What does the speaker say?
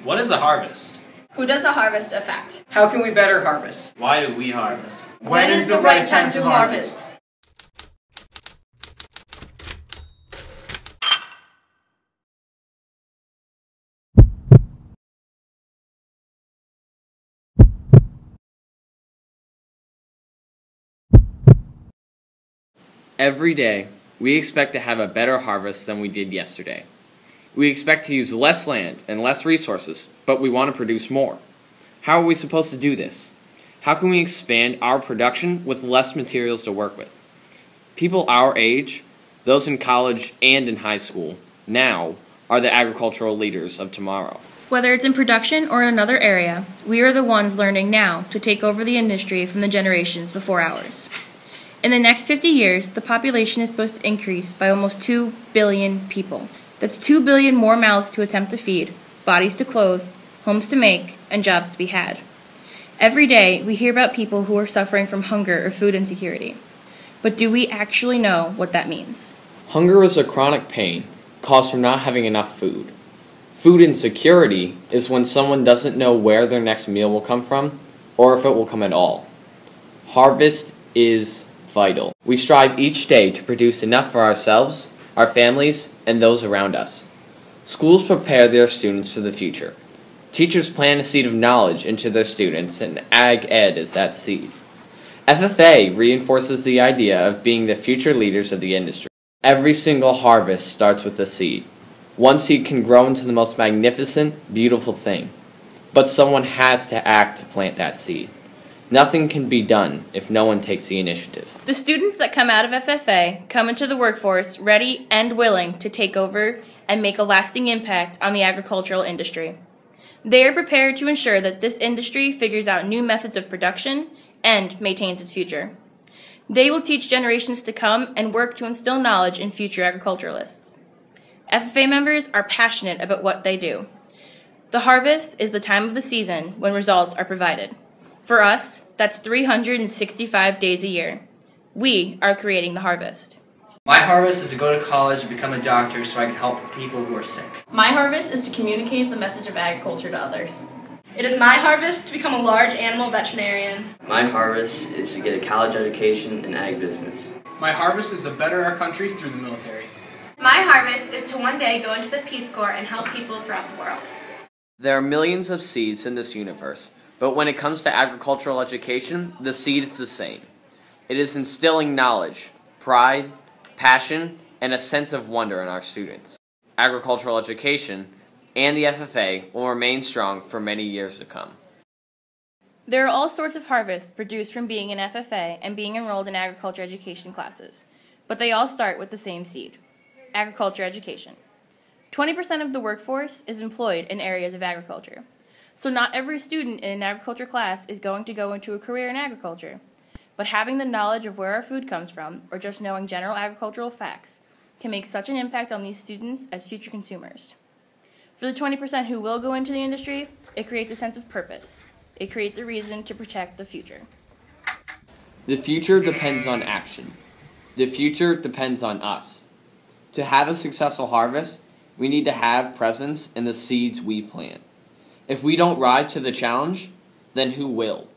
What is a harvest? Who does a harvest affect? How can we better harvest? Why do we harvest? When is the right time to harvest? Every day, we expect to have a better harvest than we did yesterday. We expect to use less land and less resources, but we want to produce more. How are we supposed to do this? How can we expand our production with less materials to work with? People our age, those in college and in high school, now are the agricultural leaders of tomorrow. Whether it's in production or in another area, we are the ones learning now to take over the industry from the generations before ours. In the next 50 years, the population is supposed to increase by almost 2 billion people. That's 2 billion more mouths to attempt to feed, bodies to clothe, homes to make, and jobs to be had. Every day, we hear about people who are suffering from hunger or food insecurity. But do we actually know what that means? Hunger is a chronic pain caused from not having enough food. Food insecurity is when someone doesn't know where their next meal will come from or if it will come at all. Harvest is vital. We strive each day to produce enough for ourselves, our families, and those around us. Schools prepare their students for the future. Teachers plant a seed of knowledge into their students, and Ag Ed is that seed. FFA reinforces the idea of being the future leaders of the industry. Every single harvest starts with a seed. One seed can grow into the most magnificent, beautiful thing. But someone has to act to plant that seed. Nothing can be done if no one takes the initiative. The students that come out of FFA come into the workforce ready and willing to take over and make a lasting impact on the agricultural industry. They are prepared to ensure that this industry figures out new methods of production and maintains its future. They will teach generations to come and work to instill knowledge in future agriculturalists. FFA members are passionate about what they do. The harvest is the time of the season when results are provided. For us, that's 365 days a year. We are creating the harvest. My harvest is to go to college and become a doctor so I can help people who are sick. My harvest is to communicate the message of agriculture to others. It is my harvest to become a large animal veterinarian. My harvest is to get a college education in ag business. My harvest is to better our country through the military. My harvest is to one day go into the Peace Corps and help people throughout the world. There are millions of seeds in this universe, but when it comes to agricultural education, the seed is the same. It is instilling knowledge, pride, passion, and a sense of wonder in our students. Agricultural education and the FFA will remain strong for many years to come. There are all sorts of harvests produced from being in FFA and being enrolled in agriculture education classes, but they all start with the same seed: agriculture education. 20% of the workforce is employed in areas of agriculture, so not every student in an agriculture class is going to go into a career in agriculture, but having the knowledge of where our food comes from, or just knowing general agricultural facts, can make such an impact on these students as future consumers. For the 20% who will go into the industry, it creates a sense of purpose. It creates a reason to protect the future. The future depends on action. The future depends on us. To have a successful harvest, we need to have presence in the seeds we plant. If we don't rise to the challenge, then who will?